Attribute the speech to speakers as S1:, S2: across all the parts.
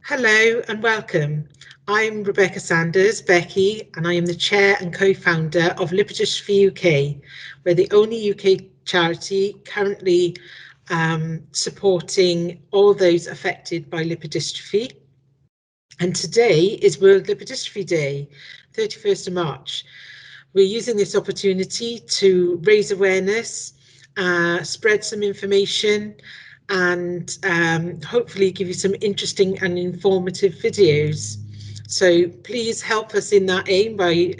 S1: Hello and welcome. I'm Rebecca Sanders, Becky, and I am the chair and co-founder of Lipodystrophy Uk. We're the only UK charity currently supporting all those affected by lipodystrophy. And today is World Lipodystrophy Day, 31st of March. We're using this opportunity to raise awareness, spread some information, and hopefully give you some interesting and informative videos. So please help us in that aim by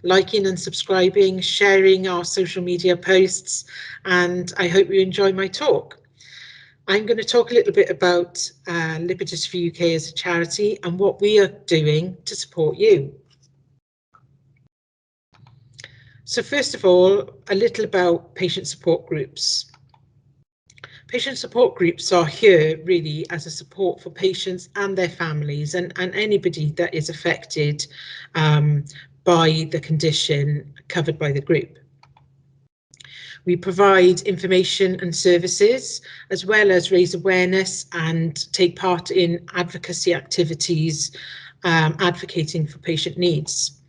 S1: liking and subscribing, sharing our social media posts, and I hope you enjoy my talk. I'm going to talk a little bit about Lipodystrophy UK as a charity and what we are doing to support you. So first of all, a little about patient support groups. Patient support groups are here really as a support for patients and their families and anybody that is affected by the condition covered by the group. We provide information and services as well as raise awareness and take part in advocacy activities advocating for patient needs.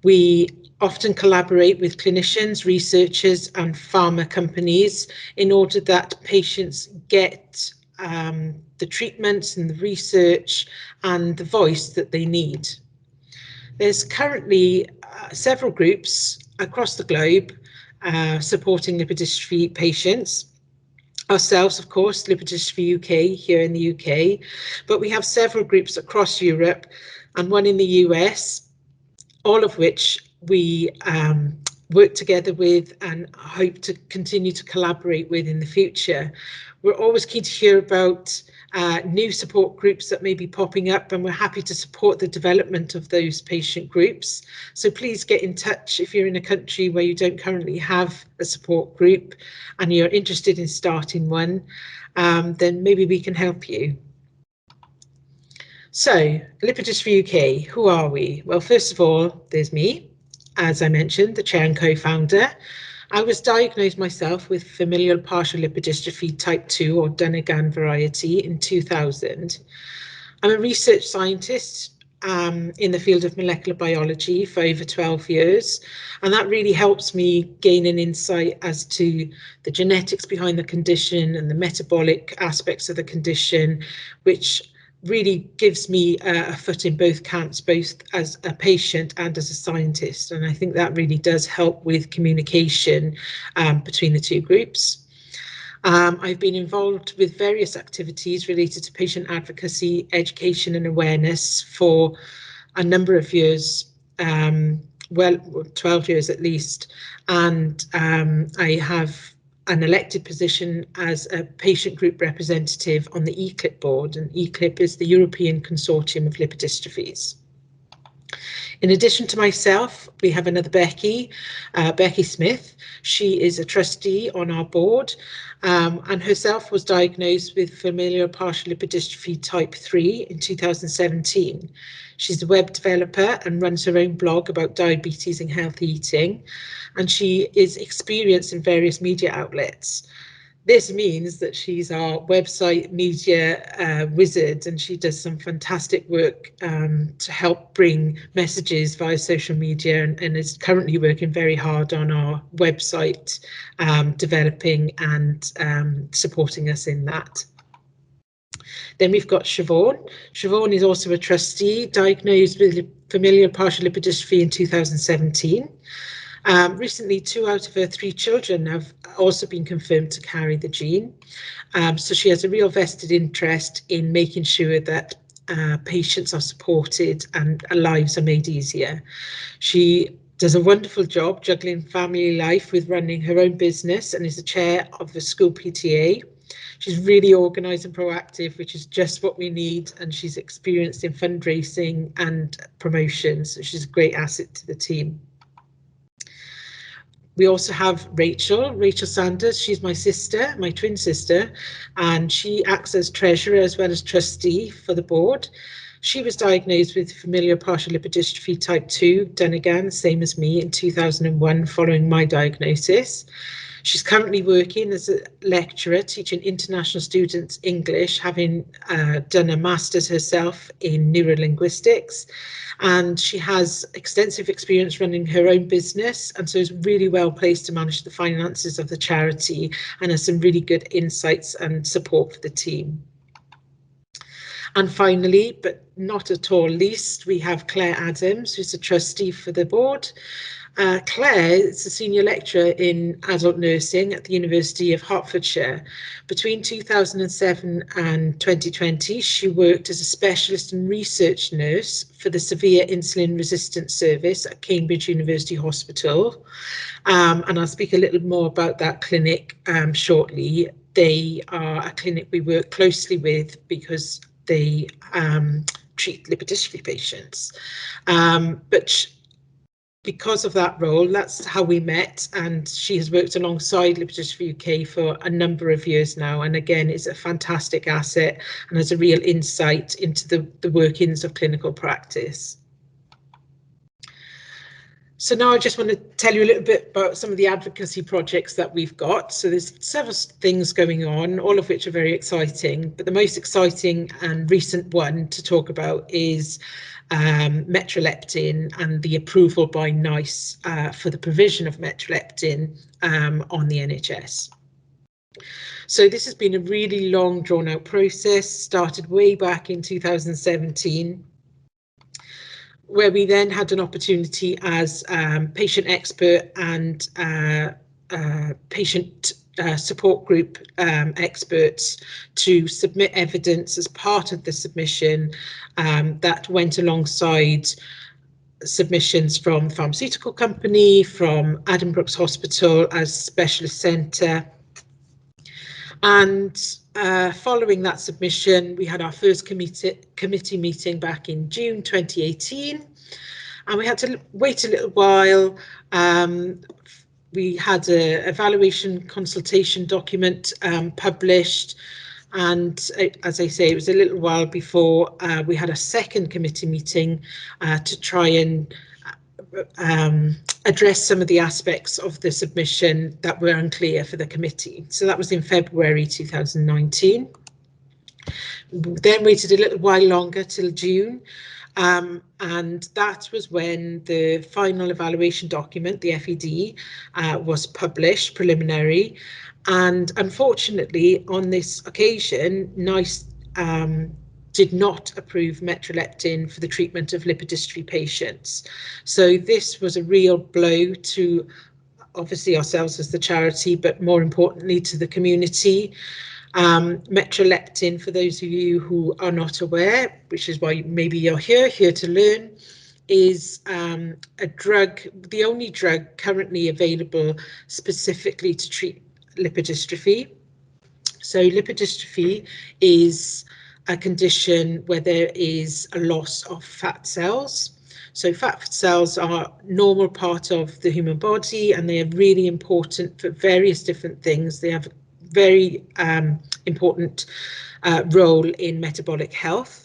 S1: We often collaborate with clinicians, researchers and pharma companies in order that patients get the treatments and the research and the voice that they need. There's currently several groups across the globe supporting lipodystrophy patients. Ourselves, of course, Lipodystrophy UK here in the UK, but we have several groups across Europe and one in the US, all of which we work together with and hope to continue to collaborate with in the future. We're always keen to hear about new support groups that may be popping up, and we're happy to support the development of those patient groups. So please get in touch if you're in a country where you don't currently have a support group and you're interested in starting one, then maybe we can help you. So, Lipodystrophy UK, who are we? Well, first of all, there's me, as I mentioned, the chair and co-founder. I was diagnosed myself with familial partial lipodystrophy type 2 or Dunnaghan variety in 2000. I'm a research scientist in the field of molecular biology for over 12 years, and that really helps me gain an insight as to the genetics behind the condition and the metabolic aspects of the condition, which really gives me a foot in both camps, both as a patient and as a scientist. And I think that really does help with communication between the two groups. I've been involved with various activities related to patient advocacy, education and awareness for a number of years, well, 12 years at least. And I have an elected position as a patient group representative on the ECLIP board, and ECLIP is the European Consortium of Lipodystrophies. In addition to myself, we have another Becky, Becky Smith. She is a trustee on our board and herself was diagnosed with familial partial lipodystrophy type 3 in 2017. She's a web developer and runs her own blog about diabetes and healthy eating, and she is experienced in various media outlets. This means that she's our website media wizard, and she does some fantastic work to help bring messages via social media, and is currently working very hard on our website, developing and supporting us in that. Then we've got Siobhan. Siobhan is also a trustee, diagnosed with familial partial lipodystrophy in 2017. Recently, 2 out of her 3 children have also been confirmed to carry the gene. So she has a real vested interest in making sure that patients are supported and lives are made easier. She does a wonderful job juggling family life with running her own business and is the chair of the school PTA. She's really organised and proactive, which is just what we need, and she's experienced in fundraising and promotions, so she's a great asset to the team. We also have Rachel Sanders. She's my sister, my twin sister, and she acts as treasurer as well as trustee for the board. She was diagnosed with familial partial lipodystrophy type 2, done again, same as me, in 2001 following my diagnosis. She's currently working as a lecturer teaching international students English, having done a master's herself in neurolinguistics. And she has extensive experience running her own business, and so is really well placed to manage the finances of the charity and has some really good insights and support for the team. And finally, but not at all least, we have Claire Adams, who's a trustee for the board. Claire is a senior lecturer in adult nursing at the University of Hertfordshire. Between 2007 and 2020, she worked as a specialist and research nurse for the Severe Insulin Resistance Service at Cambridge University Hospital. And I'll speak a little more about that clinic shortly. They are a clinic we work closely with because they treat lipodystrophy patients. But because of that role, that's how we met, and she has worked alongside Lipodystrophy UK for a number of years now, and again is a fantastic asset and has a real insight into the workings of clinical practice. So now I just want to tell you a little bit about some of the advocacy projects that we've got. So there's several things going on, all of which are very exciting, but the most exciting and recent one to talk about is Metroleptin and the approval by NICE for the provision of Metroleptin on the NHS. So this has been a really long drawn out process, started way back in 2017, where we then had an opportunity as patient expert and patient support group experts to submit evidence as part of the submission that went alongside submissions from pharmaceutical company, from Addenbrooke's Hospital as specialist centre. And following that submission, we had our first committee meeting back in June 2018, and we had to wait a little while. We had an evaluation consultation document published, and as I say, it was a little while before we had a second committee meeting to try and address some of the aspects of the submission that were unclear for the committee. So that was in February 2019. Then waited a little while longer till June, and that was when the final evaluation document, the FED, was published, preliminary. And unfortunately, on this occasion, NICE did not approve Metroleptin for the treatment of lipodystrophy patients. So this was a real blow to obviously ourselves as the charity, but more importantly to the community. Metroleptin, for those of you who are not aware, which is why maybe you're here to learn, is a drug, the only drug currently available specifically to treat lipodystrophy. So lipodystrophy is a condition where there is a loss of fat cells. So fat cells are a normal part of the human body, and they are really important for various different things. They have a very important role in metabolic health.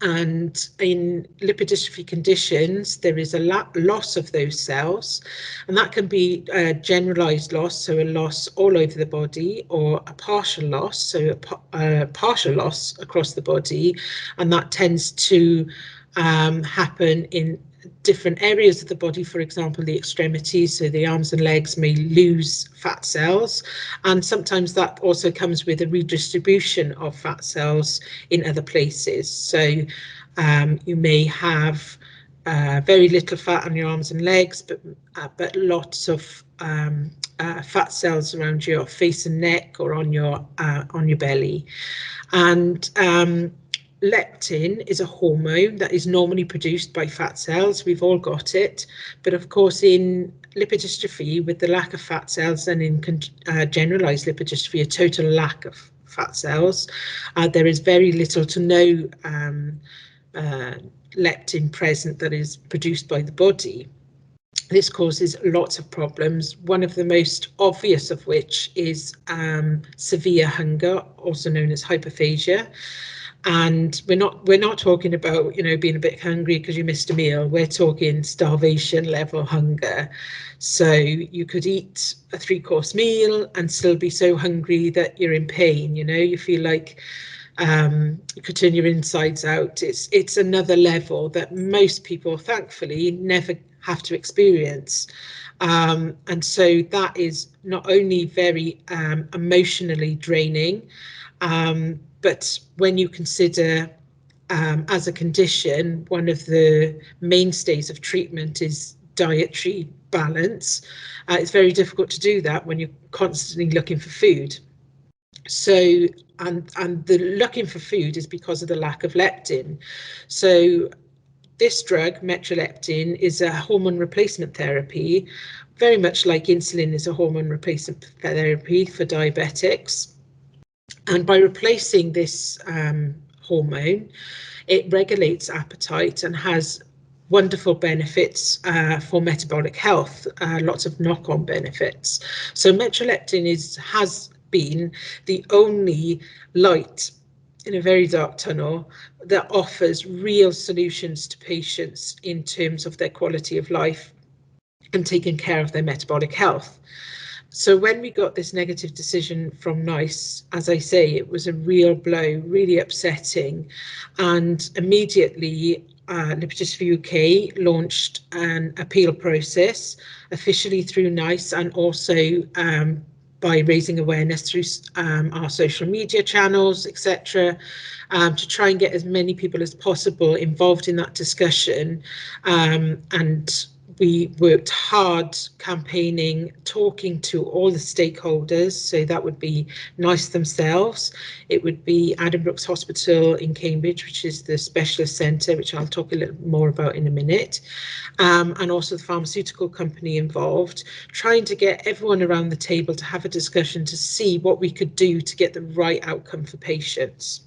S1: And in lipodystrophy conditions, there is a loss of those cells, and that can be a generalized loss, so a loss all over the body, or a partial loss, so a partial loss across the body, and that tends to happen in different areas of the body. For example, the extremities, so the arms and legs may lose fat cells, and sometimes that also comes with a redistribution of fat cells in other places. So you may have very little fat on your arms and legs, but lots of fat cells around your face and neck, or on your belly. And leptin is a hormone that is normally produced by fat cells. We've all got it, but of course in lipodystrophy, with the lack of fat cells, and in generalized lipodystrophy, a total lack of fat cells, there is very little to no leptin present that is produced by the body. This causes lots of problems, one of the most obvious of which is severe hunger, also known as hyperphagia. And we're not talking about, you know, being a bit hungry because you missed a meal. We're talking starvation level hunger. So you could eat a 3-course meal and still be so hungry that you're in pain. You know, you feel like you could turn your insides out. It's another level that most people, thankfully, never have to experience. And so that is not only very emotionally draining, but when you consider as a condition, one of the mainstays of treatment is dietary balance. It's very difficult to do that when you're constantly looking for food. So, and the looking for food is because of the lack of leptin. So this drug, Metroleptin, is a hormone replacement therapy, very much like insulin is a hormone replacement therapy for diabetics. And by replacing this hormone, it regulates appetite and has wonderful benefits for metabolic health, lots of knock-on benefits. So Metroleptin has been the only light in a very dark tunnel that offers real solutions to patients in terms of their quality of life and taking care of their metabolic health. So when we got this negative decision from NICE, as I say, it was a real blow, really upsetting. And immediately, Lipodystrophy UK launched an appeal process officially through NICE, and also by raising awareness through our social media channels, etc., to try and get as many people as possible involved in that discussion. And we worked hard campaigning, talking to all the stakeholders. So that would be NICE themselves. It would be Addenbrooke's Hospital in Cambridge, which is the specialist centre, which I'll talk a little more about in a minute. And also the pharmaceutical company involved, trying to get everyone around the table to have a discussion to see what we could do to get the right outcome for patients.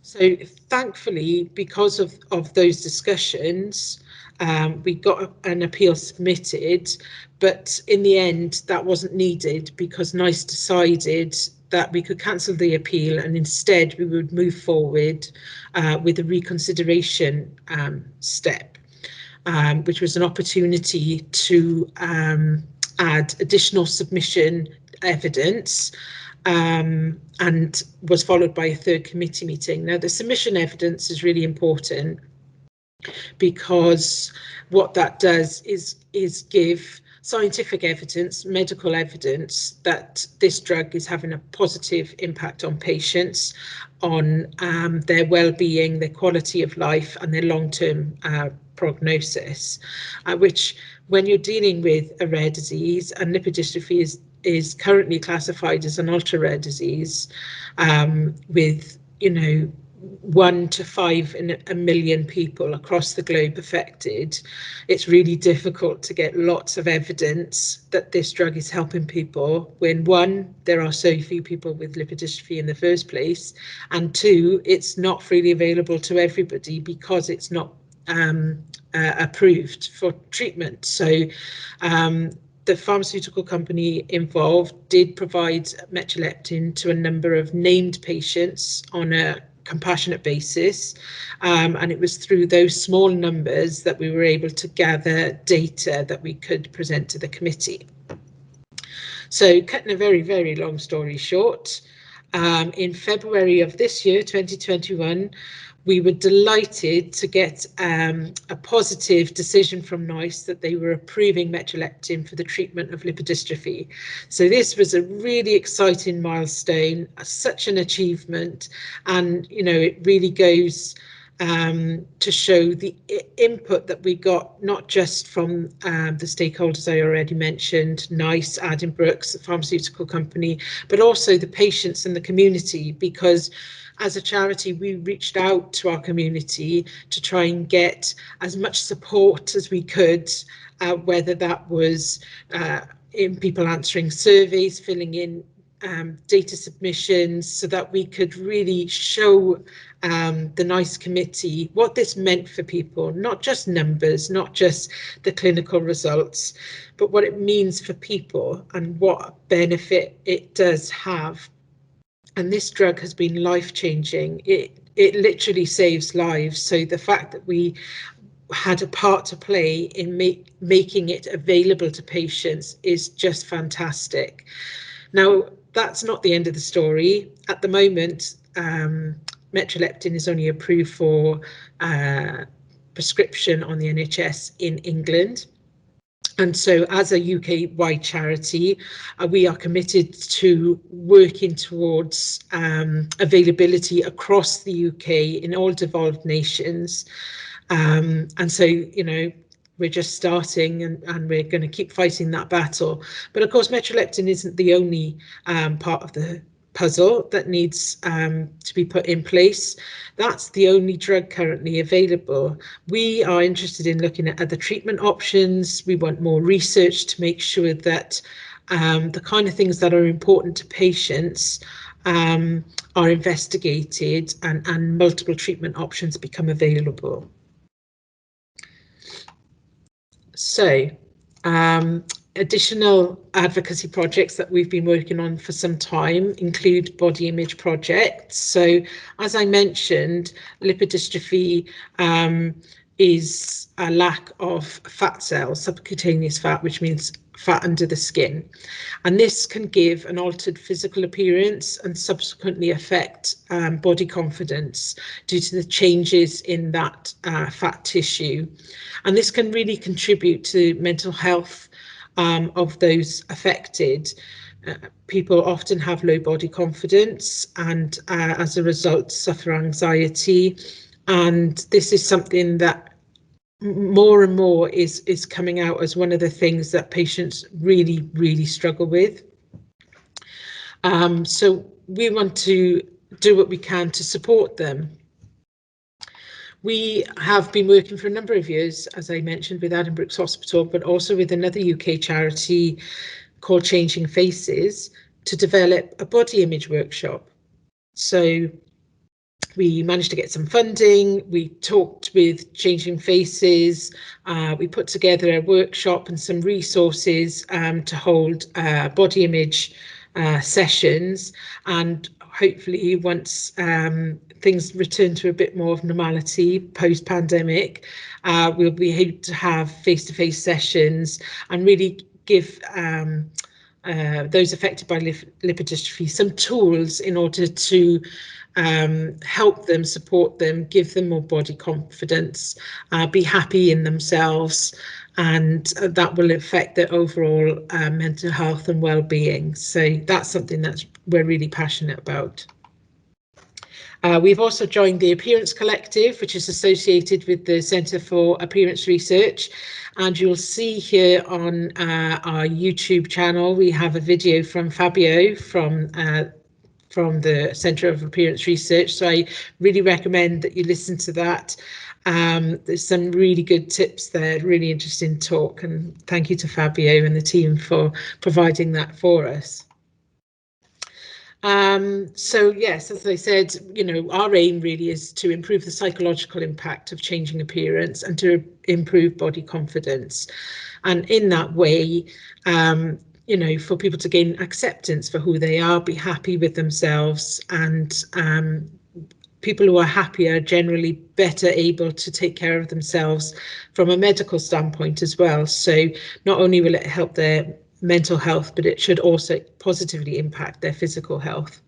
S1: So thankfully, because of those discussions, we got an appeal submitted, but in the end that wasn't needed because NICE decided that we could cancel the appeal and instead we would move forward with a reconsideration step, which was an opportunity to add additional submission evidence, and was followed by a third committee meeting. Now, the submission evidence is really important because what that does is give scientific evidence, medical evidence that this drug is having a positive impact on patients, on their well-being, their quality of life, and their long-term prognosis, which when you're dealing with a rare disease, and lipodystrophy is currently classified as an ultra-rare disease, with, you know, 1 to 5 in a million people across the globe affected. It's really difficult to get lots of evidence that this drug is helping people when, 1, there are so few people with lipodystrophy in the first place, and 2, it's not freely available to everybody because it's not approved for treatment. So the pharmaceutical company involved did provide Metroleptin to a number of named patients on a compassionate basis, and it was through those small numbers that we were able to gather data that we could present to the committee. So cutting a very, very long story short, in February of this year, 2021, we were delighted to get a positive decision from NICE that they were approving Metroleptin for the treatment of lipodystrophy. So this was a really exciting milestone, such an achievement, and you know, it really goes to show the input that we got, not just from the stakeholders I already mentioned, NICE, Addenbrooke's, the pharmaceutical company, but also the patients and the community, because as a charity, we reached out to our community to try and get as much support as we could, whether that was in people answering surveys, filling in data submissions, so that we could really show the NICE committee what this meant for people, not just numbers, not just the clinical results, but what it means for people and what benefit it does have. and this drug has been life-changing. It literally saves lives. So the fact that we had a part to play in making it available to patients is just fantastic. Now, that's not the end of the story. At the moment, Metroleptin is only approved for prescription on the NHS in England. And so as a UK-wide charity, we are committed to working towards availability across the UK in all devolved nations. And so, you know, we're just starting, and we're going to keep fighting that battle. But of course, Metroleptin isn't the only part of the puzzle that needs to be put in place. That's the only drug currently available. We are interested in looking at other treatment options. We want more research to make sure that the kind of things that are important to patients are investigated, and multiple treatment options become available. So, additional advocacy projects that we've been working on for some time include body image projects. So, as I mentioned, lipodystrophy is a lack of fat cells, subcutaneous fat, which means fat under the skin. And this can give an altered physical appearance and subsequently affect body confidence due to the changes in that fat tissue. And this can really contribute to mental health of those affected. People often have low body confidence, and as a result suffer anxiety. And this is something that more and more is coming out as one of the things that patients really struggle with. So we want to do what we can to support them. We have been working for a number of years, as I mentioned, with Addenbrooke's Hospital, but also with another UK charity called Changing Faces, to develop a body image workshop. So we managed to get some funding, we talked with Changing Faces, we put together a workshop and some resources to hold body image sessions, and hopefully once things return to a bit more of normality post-pandemic, we'll be able to have face-to-face sessions and really give those affected by lipodystrophy some tools in order to help them, support them, give them more body confidence, be happy in themselves, and that will affect their overall mental health and well-being. So that's something that we're really passionate about. We've also joined the Appearance Collective, which is associated with the Centre for Appearance Research. And you'll see here on our YouTube channel, we have a video from Fabio from the Centre of Appearance Research. So I really recommend that you listen to that. There's some really good tips there, really interesting talk, and thank you to Fabio and the team for providing that for us. So yes, as I said, you know, our aim really is to improve the psychological impact of changing appearance and to improve body confidence. And in that way, you know, for people to gain acceptance for who they are, be happy with themselves, and people who are happy are generally better able to take care of themselves from a medical standpoint as well. So not only will it help their mental health, but it should also positively impact their physical health.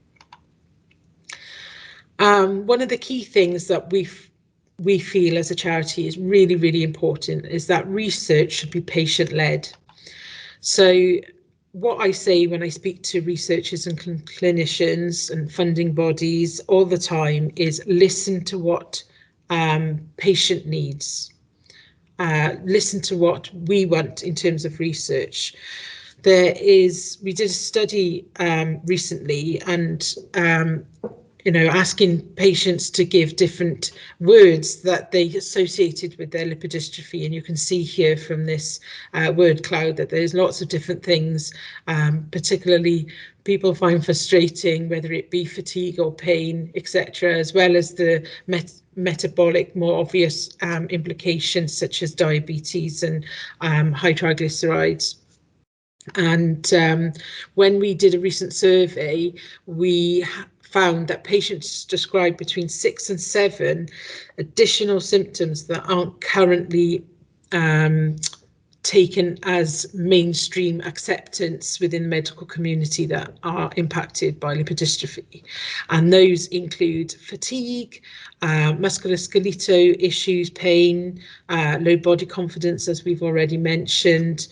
S1: One of the key things that we feel as a charity is really important is that research should be patient-led. So what I say when I speak to researchers and clinicians and funding bodies all the time is listen to what patient needs. Listen to what we want in terms of research. We did a study recently, and you know, asking patients to give different words that they associated with their lipodystrophy, and you can see here from this word cloud that there's lots of different things, particularly people find frustrating, whether it be fatigue or pain, etc., as well as the metabolic, more obvious implications such as diabetes and high triglycerides. And when we did a recent survey, we found that patients describe between 6 and 7 additional symptoms that aren't currently taken as mainstream acceptance within the medical community that are impacted by lipodystrophy. And those include fatigue, musculoskeletal issues, pain, low body confidence, as we've already mentioned,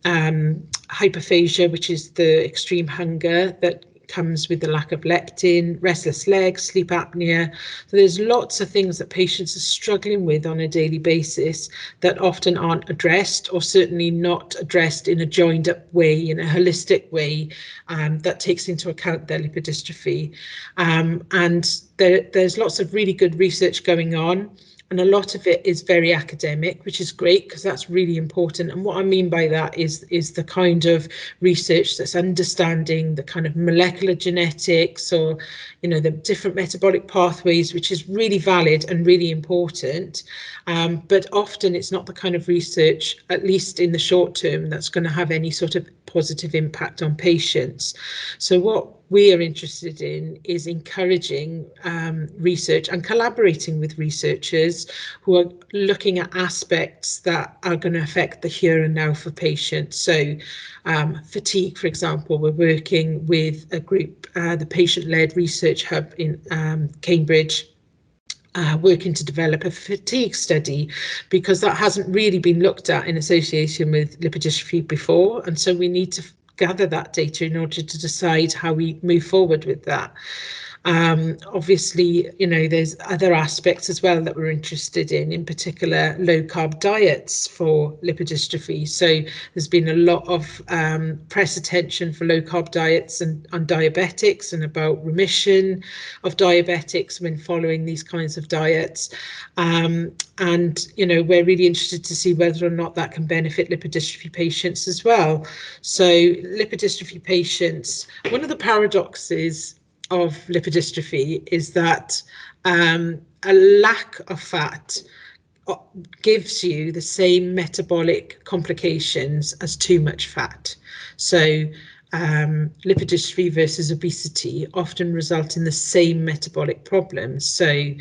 S1: hyperphagia, which is the extreme hunger that comes with the lack of leptin, restless legs, sleep apnea. So there's lots of things that patients are struggling with on a daily basis that often aren't addressed, or certainly not addressed in a joined up way, in a holistic way that takes into account their lipodystrophy. And there's lots of really good research going on. And a lot of it is very academic, which is great because that's really important. And what I mean by that is the kind of research that's understanding the kind of molecular genetics, or, you know, the different metabolic pathways, which is really valid and really important. But often it's not the kind of research, at least in the short term, that's going to have any sort of positive impact on patients. So what we are interested in is encouraging research and collaborating with researchers who are looking at aspects that are going to affect the here and now for patients. So fatigue, for example, we're working with a group, the Patient-Led Research Hub in Cambridge, working to develop a fatigue study, because that hasn't really been looked at in association with lipodystrophy before. And so we need to gather that data in order to decide how we move forward with that. Obviously, you know, there's other aspects as well that we're interested in particular low carb diets for lipodystrophy. So there's been a lot of press attention for low carb diets and diabetics, and about remission of diabetics when following these kinds of diets. And, you know, we're really interested to see whether or not that can benefit lipodystrophy patients as well. So lipodystrophy patients, one of the paradoxes of lipodystrophy is that a lack of fat gives you the same metabolic complications as too much fat. So lipodystrophy versus obesity often result in the same metabolic problems. So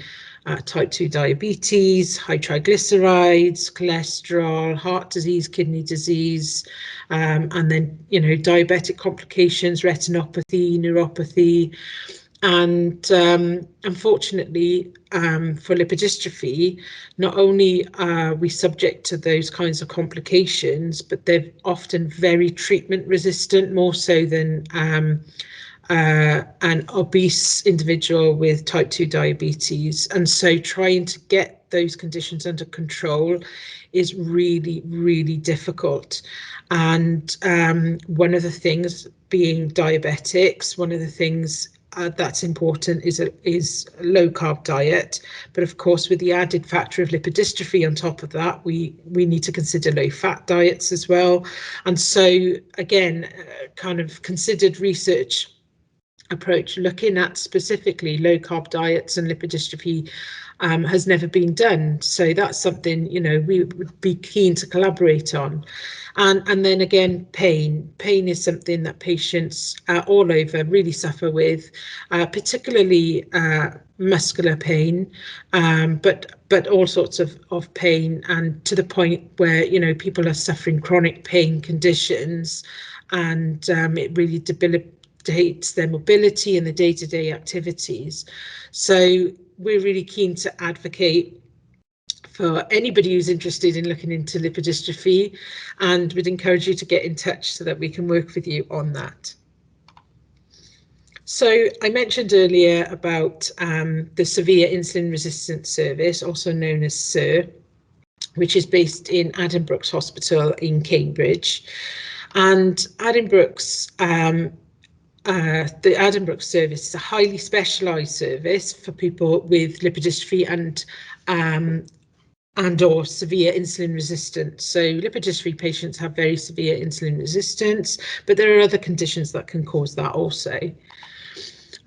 S1: type 2 diabetes, high triglycerides, cholesterol, heart disease, kidney disease, and then, you know, diabetic complications, retinopathy, neuropathy. And unfortunately, for lipodystrophy, not only are we subject to those kinds of complications, but they're often very treatment resistant, more so than an obese individual with type 2 diabetes. And so trying to get those conditions under control is really, really difficult. And one of the things, being diabetics, one of the things that's important is a low carb diet. But of course, with the added factor of lipodystrophy on top of that, we need to consider low fat diets as well. And so again, kind of considered research approach looking at specifically low carb diets and lipodystrophy has never been done. So that's something, you know, we would be keen to collaborate on. And then again, pain is something that patients all over really suffer with, particularly muscular pain, but all sorts of pain, and to the point where, you know, people are suffering chronic pain conditions, and it really debilitates their mobility and the day-to-day activities. So we're really keen to advocate for anybody who's interested in looking into lipodystrophy, and would encourage you to get in touch so that we can work with you on that. So I mentioned earlier about the Severe Insulin Resistance Service, also known as SIR, which is based in Addenbrooke's Hospital in Cambridge. And Addenbrooke's the Addenbrooke service is a highly specialised service for people with lipodystrophy and or severe insulin resistance. So lipodystrophy patients have very severe insulin resistance, but there are other conditions that can cause that also.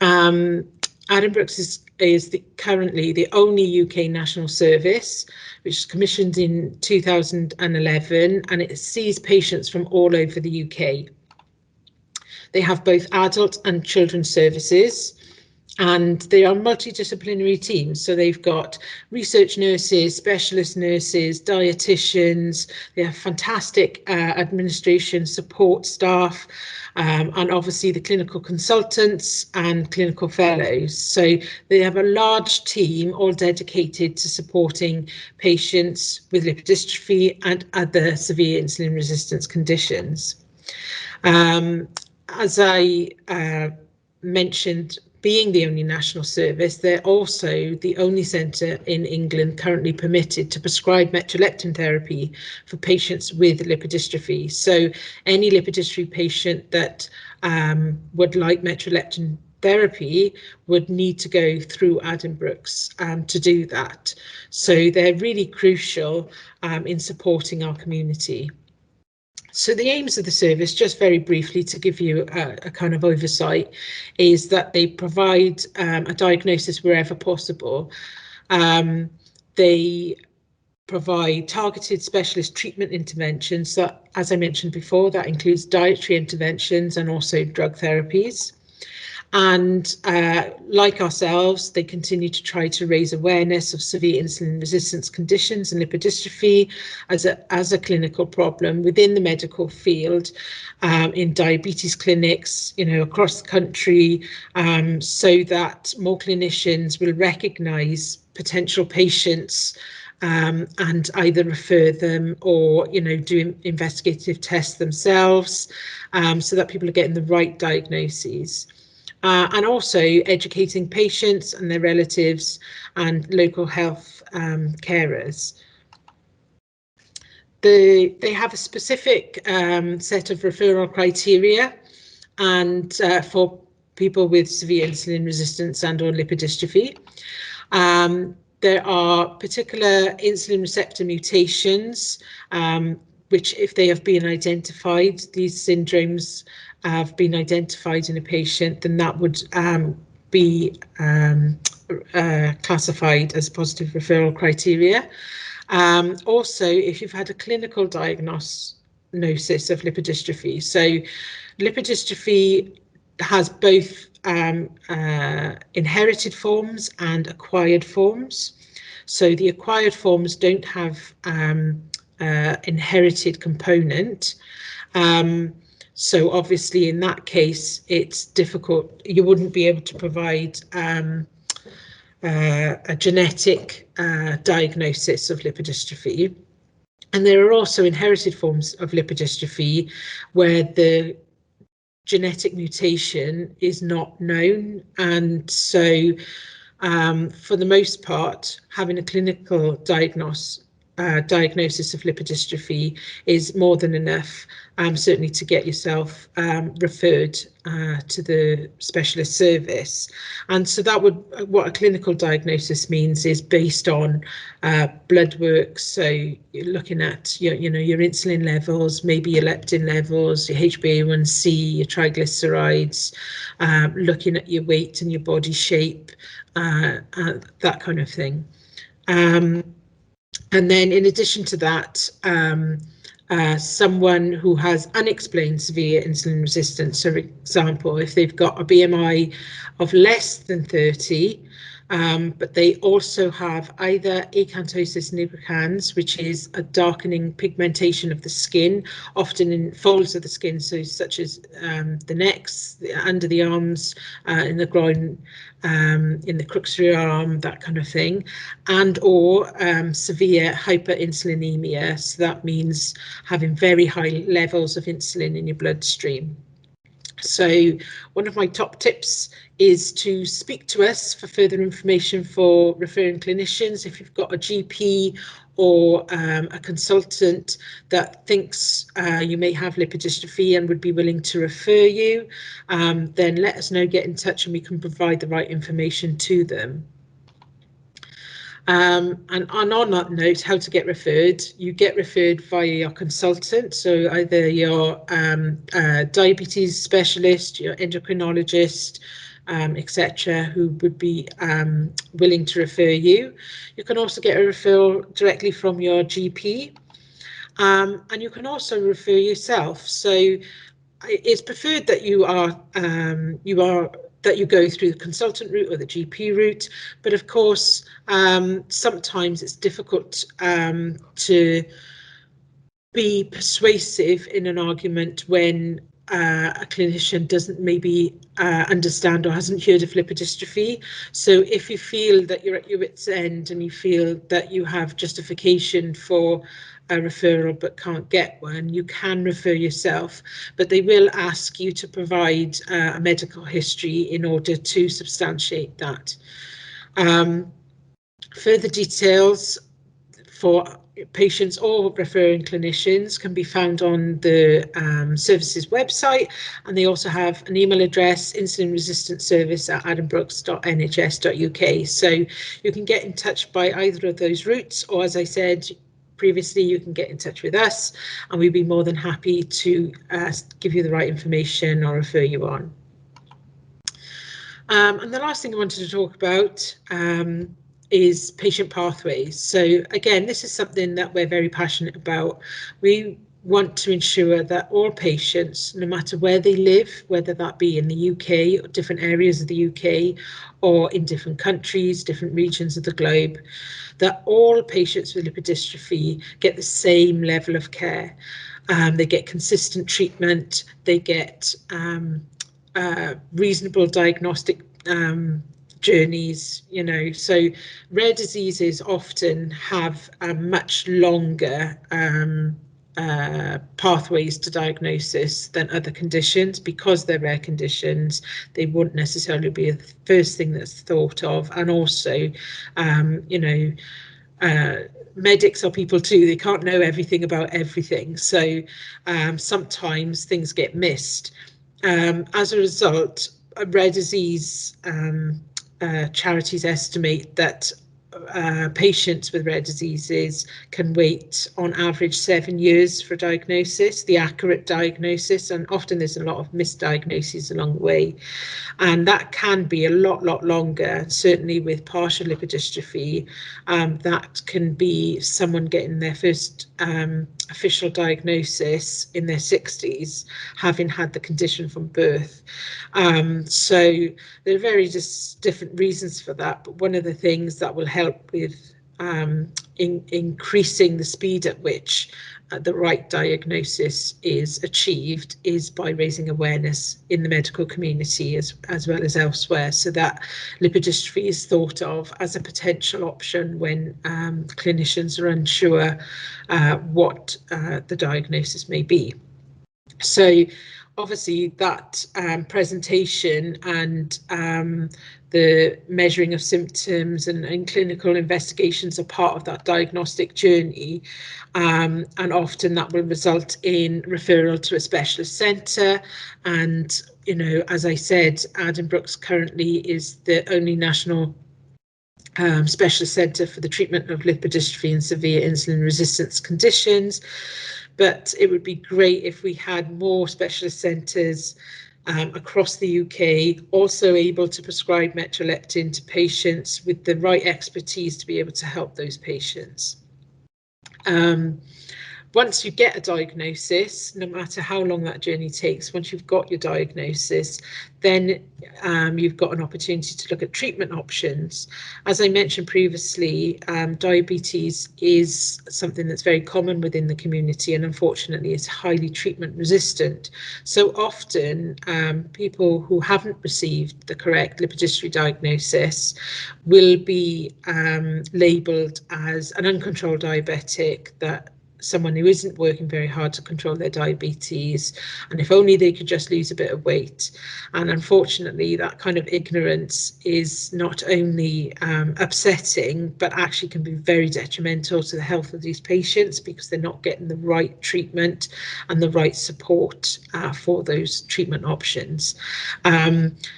S1: Addenbrooke's is currently the only UK national service, which was commissioned in 2011, and it sees patients from all over the UK. They have both adult and children's services, And they are multidisciplinary teams, so they've got research nurses, specialist nurses, dietitians. They have fantastic administration support staff, and obviously the clinical consultants and clinical fellows. So they have a large team all dedicated to supporting patients with lipodystrophy and other severe insulin resistance conditions. As I mentioned, being the only national service, they're also the only centre in England currently permitted to prescribe Metroleptin therapy for patients with lipodystrophy. So any lipodystrophy patient that would like Metroleptin therapy would need to go through Addenbrooke's to do that. So they're really crucial in supporting our community. So the aims of the service, just very briefly to give you a kind of oversight, is that they provide a diagnosis wherever possible. They provide targeted specialist treatment interventions that, as I mentioned before, that includes dietary interventions and also drug therapies. And like ourselves, they continue to try to raise awareness of severe insulin resistance conditions and lipodystrophy as a clinical problem within the medical field, in diabetes clinics, across the country, so that more clinicians will recognise potential patients and either refer them or, do investigative tests themselves, so that people are getting the right diagnoses. And also educating patients and their relatives and local health carers. They have a specific set of referral criteria, and for people with severe insulin resistance and or lipodystrophy. There are particular insulin receptor mutations, which, if they have been identified, these syndromes have been identified in a patient, then that would be classified as positive referral criteria. Also, if you've had a clinical diagnosis of lipodystrophy. So lipodystrophy has both inherited forms and acquired forms. So the acquired forms don't have inherited component. So obviously in that case, it's difficult. You wouldn't be able to provide a genetic diagnosis of lipodystrophy. And there are also inherited forms of lipodystrophy where the genetic mutation is not known. And so for the most part, having a clinical diagnosis of lipodystrophy is more than enough, certainly to get yourself referred to the specialist service. And so that would, what a clinical diagnosis means is based on blood work. So you're looking at your insulin levels, maybe your leptin levels, your HbA1c, your triglycerides, looking at your weight and your body shape, that kind of thing. And then in addition to that, someone who has unexplained severe insulin resistance, so for example, if they've got a BMI of less than 30, but they also have either acanthosis nigricans, which is a darkening pigmentation of the skin, often in folds of the skin, so such as the necks, under the arms, in the groin, in the crux of your arm, that kind of thing, and or severe hyperinsulinemia. So that means having very high levels of insulin in your bloodstream. So one of my top tips is to speak to us for further information for referring clinicians. If you've got a GP or a consultant that thinks you may have lipodystrophy and would be willing to refer you, then let us know, get in touch, and we can provide the right information to them. And on that note, how to get referred, you get referred via your consultant, so either your diabetes specialist, your endocrinologist, etc., who would be willing to refer you. You can also get a referral directly from your GP, and you can also refer yourself. So it's preferred that that you go through the consultant route or the GP route. But of course, sometimes it's difficult to be persuasive in an argument when a clinician doesn't maybe understand or hasn't heard of lipodystrophy. So if you feel that you're at your wit's end and you feel that you have justification for a referral but can't get one, you can refer yourself, but they will ask you to provide a medical history in order to substantiate that. Further details for patients or referring clinicians can be found on the services website, and they also have an email address, insulinresistantservice@adambrooks.nhs.uk. So you can get in touch by either of those routes, or as I said previously, you can get in touch with us and we'd be more than happy to give you the right information or refer you on. And the last thing I wanted to talk about is patient pathways. So again, this is something that we're very passionate about. We want to ensure that all patients, no matter where they live, whether that be in the UK or different areas of the UK or in different countries, different regions of the globe, that all patients with lipodystrophy get the same level of care. They get consistent treatment, they get reasonable diagnostic journeys, you know. So rare diseases often have much longer pathways to diagnosis than other conditions. Because they're rare conditions, they wouldn't necessarily be the first thing that's thought of. And also, you know, medics are people too, they can't know everything about everything, so sometimes things get missed. As a result, rare disease charities estimate that patients with rare diseases can wait on average 7 years for diagnosis, the accurate diagnosis, and often there's a lot of misdiagnoses along the way. And that can be a lot longer. Certainly with partial lipodystrophy, that can be someone getting their first official diagnosis in their 60s, having had the condition from birth. So there are very just different reasons for that, but one of the things that will help with increasing the speed at which the right diagnosis is achieved is by raising awareness in the medical community as well as elsewhere, so that lipodystrophy is thought of as a potential option when clinicians are unsure what the diagnosis may be. So obviously that presentation and the measuring of symptoms and clinical investigations are part of that diagnostic journey, and often that will result in referral to a specialist centre. And, you know, as I said, Addenbrooke's currently is the only national specialist centre for the treatment of lipodystrophy and severe insulin resistance conditions. But it would be great if we had more specialist centres across the UK also able to prescribe Metroleptin to patients with the right expertise to be able to help those patients. Once you get a diagnosis, no matter how long that journey takes, once you've got your diagnosis, then you've got an opportunity to look at treatment options. As I mentioned previously, diabetes is something that's very common within the community, and unfortunately is highly treatment resistant. So often people who haven't received the correct lipodystrophy diagnosis will be labelled as an uncontrolled diabetic, that someone who isn't working very hard to control their diabetes, and if only they could just lose a bit of weight. And unfortunately, that kind of ignorance is not only upsetting, but actually can be very detrimental to the health of these patients, because they're not getting the right treatment and the right support for those treatment options.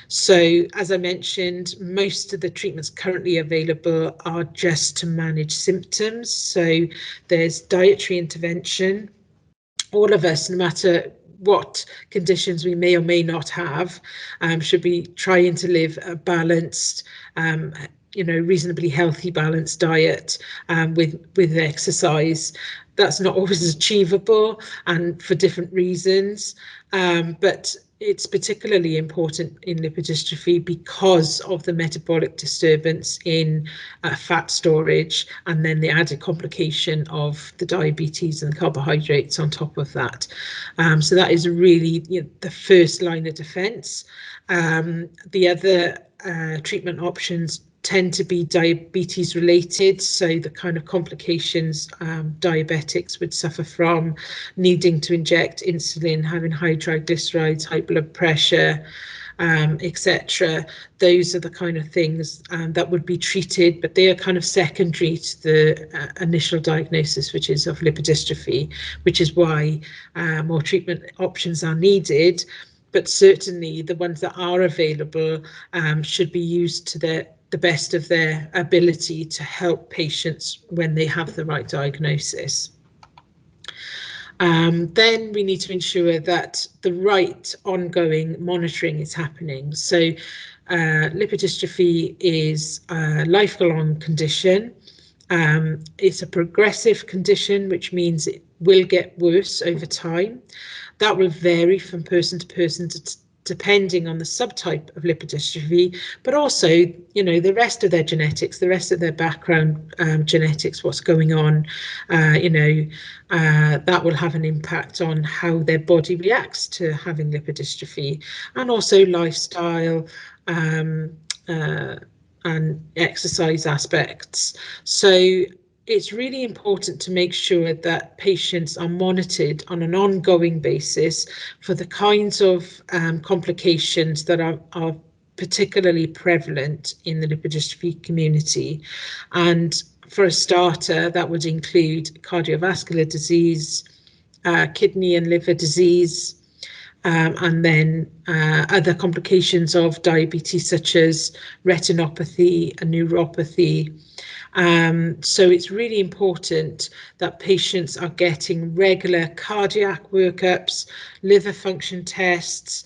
S1: So as I mentioned, most of the treatments currently available are just to manage symptoms. So there's dietary intervention. All of us, no matter what conditions we may or may not have, should be trying to live a balanced, you know, reasonably healthy, balanced diet with exercise. That's not always achievable, and for different reasons. But it's particularly important in lipodystrophy because of the metabolic disturbance in fat storage, and then the added complication of the diabetes and carbohydrates on top of that. So that is really, you know, the first line of defense. The other treatment options tend to be diabetes related, so the kind of complications diabetics would suffer from, needing to inject insulin, having high triglycerides, high blood pressure, etc. Those are the kind of things that would be treated, but they are kind of secondary to the initial diagnosis, which is of lipodystrophy, which is why more treatment options are needed. But certainly the ones that are available should be used to the best of their ability to help patients when they have the right diagnosis. Then we need to ensure that the right ongoing monitoring is happening. So lipodystrophy is a lifelong condition. It's a progressive condition, which means it will get worse over time. That will vary from person to person, depending on the subtype of lipodystrophy, but also, you know, the rest of their genetics, the rest of their background genetics, what's going on, that will have an impact on how their body reacts to having lipodystrophy, and also lifestyle and exercise aspects. So it's really important to make sure that patients are monitored on an ongoing basis for the kinds of complications that are particularly prevalent in the lipodystrophy community. And for a starter, that would include cardiovascular disease, kidney and liver disease, and then other complications of diabetes such as retinopathy and neuropathy. So it's really important that patients are getting regular cardiac workups, liver function tests,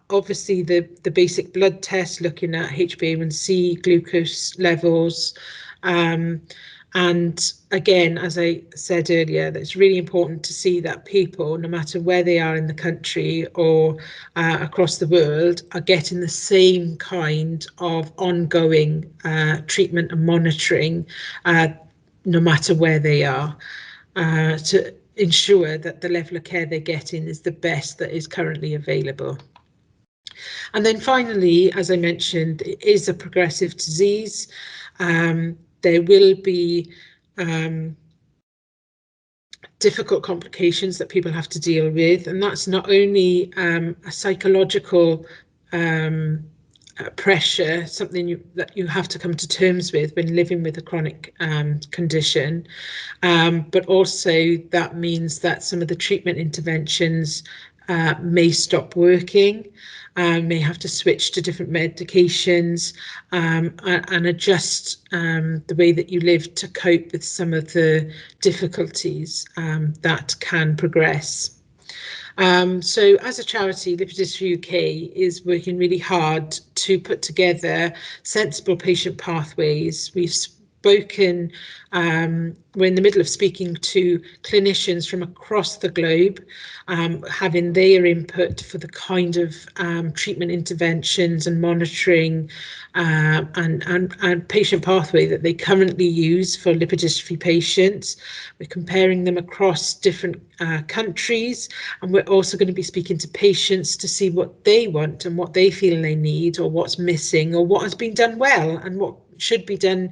S1: obviously the basic blood tests looking at HbA1c, glucose levels. And again, as I said earlier, that it's really important to see that people, no matter where they are in the country or across the world, are getting the same kind of ongoing treatment and monitoring, no matter where they are, to ensure that the level of care they're getting is the best that is currently available. And then finally, as I mentioned, it is a progressive disease. There will be difficult complications that people have to deal with, and that's not only a psychological pressure, something that you have to come to terms with when living with a chronic condition, but also that means that some of the treatment interventions may stop working, may have to switch to different medications, and adjust the way that you live to cope with some of the difficulties that can progress. So as a charity, Lipodystrophy UK is working really hard to put together sensible patient pathways. We've spoken, we're in the middle of speaking to clinicians from across the globe, having their input for the kind of treatment interventions and monitoring and patient pathway that they currently use for lipodystrophy patients. We're comparing them across different countries, and we're also going to be speaking to patients to see what they want and what they feel they need, or what's missing, or what has been done well and what should be done,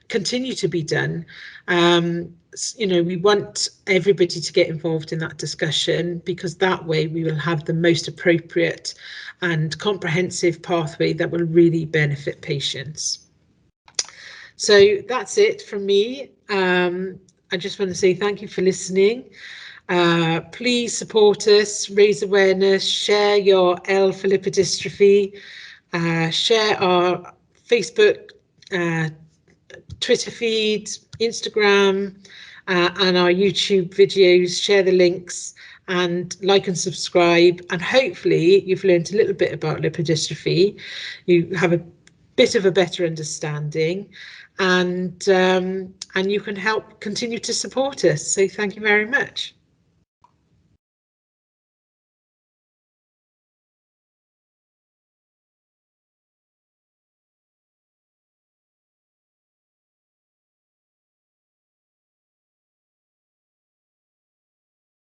S1: continue to be done. We want everybody to get involved in that discussion, because that way we will have the most appropriate and comprehensive pathway that will really benefit patients. So that's it from me. I just want to say thank you for listening. Please support us, raise awareness, share your L for lipodystrophy, share our Facebook, Twitter feed, Instagram, and our YouTube videos. Share the links and like and subscribe, and hopefully you've learned a little bit about lipodystrophy. You have a bit of a better understanding, and you can help continue to support us. So thank you very much.